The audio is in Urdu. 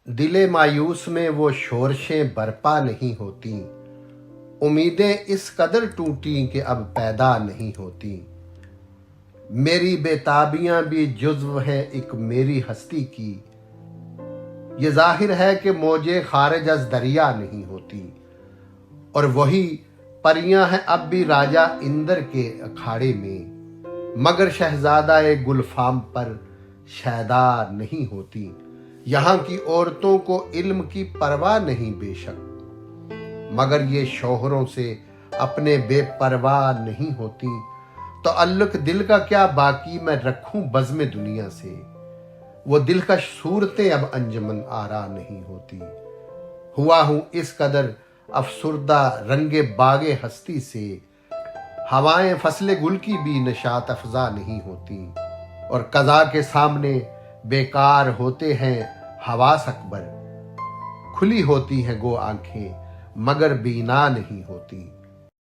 دل مایوس میں وہ شورشیں برپا نہیں ہوتی، امیدیں اس قدر ٹوٹی کہ اب پیدا نہیں ہوتی۔ میری بےتابیاں بھی جزو ہیں ایک میری ہستی کی، یہ ظاہر ہے کہ موجیں خارج از دریا نہیں ہوتی، اور وہی پریاں ہیں اب بھی راجہ اندر کے اکھاڑے میں، مگر شہزادہ گلفام پر شیدا نہیں ہوتی۔ یہاں کی عورتوں کو علم کی پرواہ نہیں بے شک، مگر یہ شوہروں سے اپنے بے پرواہ نہیں ہوتی۔ تعلق دل کا کیا باقی میں رکھوں بزم دنیا سے، وہ دلکش صورتیں اب انجمن آرا نہیں ہوتی۔ ہوا ہوں اس قدر افسردہ رنگ باغ ہستی سے، ہوائیں فصل گل کی بھی نشاط افزا نہیں ہوتی، اور قضا کے سامنے بیکار ہوتے ہیں حواس اکبر، کھلی ہوتی ہیں گو آنکھیں مگر بینا نہیں ہوتی۔